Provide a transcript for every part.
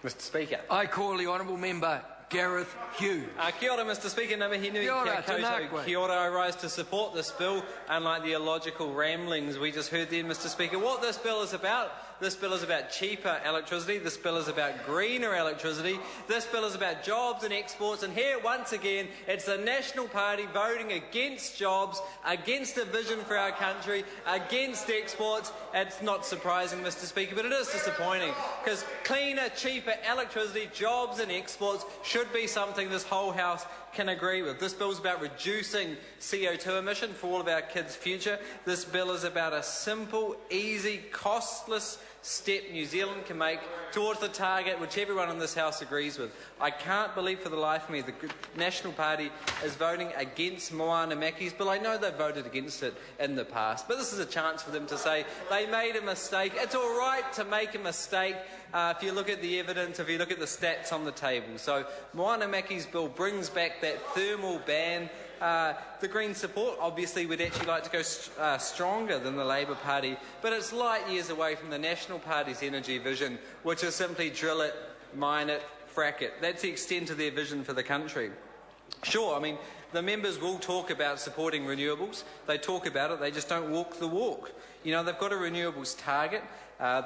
Mr Speaker. I call the honourable member Gareth Hughes. Kia ora, Mr Speaker. Kia ora, I rise to support this bill. Unlike the illogical ramblings we just heard then, Mr Speaker, what this bill is about cheaper electricity. This bill is about greener electricity. This bill is about jobs and exports. And here, once again, it's the National Party voting against jobs, against a vision for our country, against exports. It's not surprising, Mr Speaker, but it is disappointing, because cleaner, cheaper electricity, jobs and exports should be something this whole House can agree with. This bill is about reducing CO2 emission for all of our kids' future. This bill is about a simple, easy, costless step New Zealand can make towards the target which everyone in this House agrees with. I can't believe for the life of me the National Party is voting against Moana Maki's bill. I know they've voted against it in the past, but this is a chance for them to say they made a mistake. It's all right to make a mistake if you look at the evidence, if you look at the stats on the table. So Moana Maki's bill brings back that thermal ban. The Green support, obviously, would actually like to go stronger than the Labour Party, but it's light years away from the National Party's energy vision, which is simply drill it, mine it, frack it. That's the extent of their vision for the country. Sure, I mean, the members will talk about supporting renewables. They talk about it, they just don't walk the walk. You know, they've got a renewables target.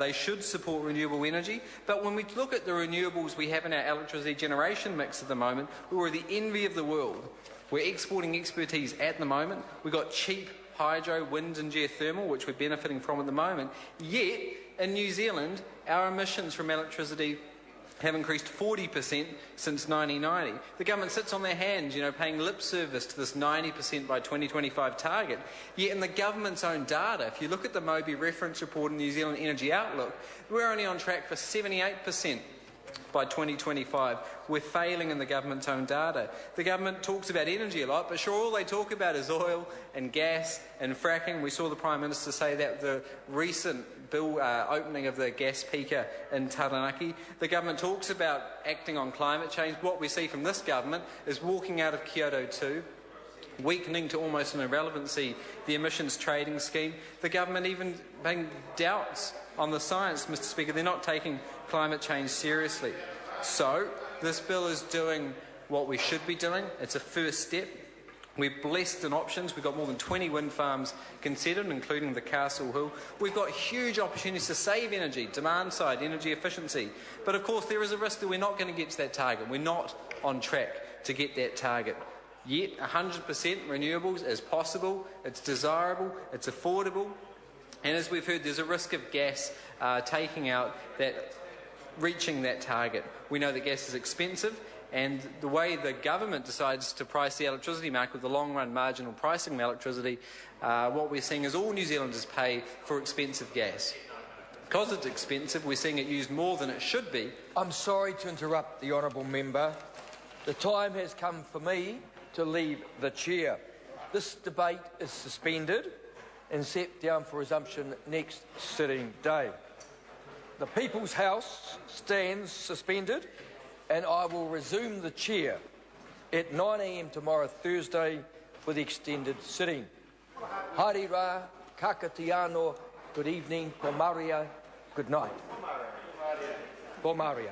They should support renewable energy. But when we look at the renewables we have in our electricity generation mix at the moment, we're the envy of the world. We're exporting expertise at the moment. We've got cheap hydro, wind and geothermal, which we're benefiting from at the moment. Yet, in New Zealand, our emissions from electricity have increased 40% since 1990. The government sits on their hands, paying lip service to this 90% by 2025 target. Yet in the government's own data, if you look at the Moby reference report in New Zealand Energy Outlook, we're only on track for 78% by 2025. We're failing in the government's own data. The government talks about energy a lot, but sure, all they talk about is oil and gas and fracking. We saw the Prime Minister say that the recent bill opening of the gas peaker in Taranaki. The government talks about acting on climate change. What we see from this government is walking out of Kyoto 2, weakening to almost an irrelevancy the emissions trading scheme. The government even having doubts on the science, Mr Speaker. They're not taking climate change seriously. So this bill is doing what we should be doing. It's a first step. We're blessed in options. We've got more than 20 wind farms considered, including the Castle Hill. We've got huge opportunities to save energy, demand side, energy efficiency. But of course there is a risk that we're not going to get to that target. We're not on track to get that target. Yet 100% renewables is possible, it's desirable, it's affordable. And as we've heard, there's a risk of gas reaching that target. We know that gas is expensive, and the way the government decides to price the electricity market with the long-run marginal pricing of electricity, what we're seeing is all New Zealanders pay for expensive gas. Because it's expensive, we're seeing it used more than it should be. I'm sorry to interrupt the honourable member. The time has come for me to leave the chair. This debate is suspended and set down for resumption next sitting day. The People's House stands suspended, and I will resume the chair at 9 a.m. tomorrow, Thursday, for the extended sitting. Haere rā, kakatiano, good evening, pomaria, good night. Pomaria.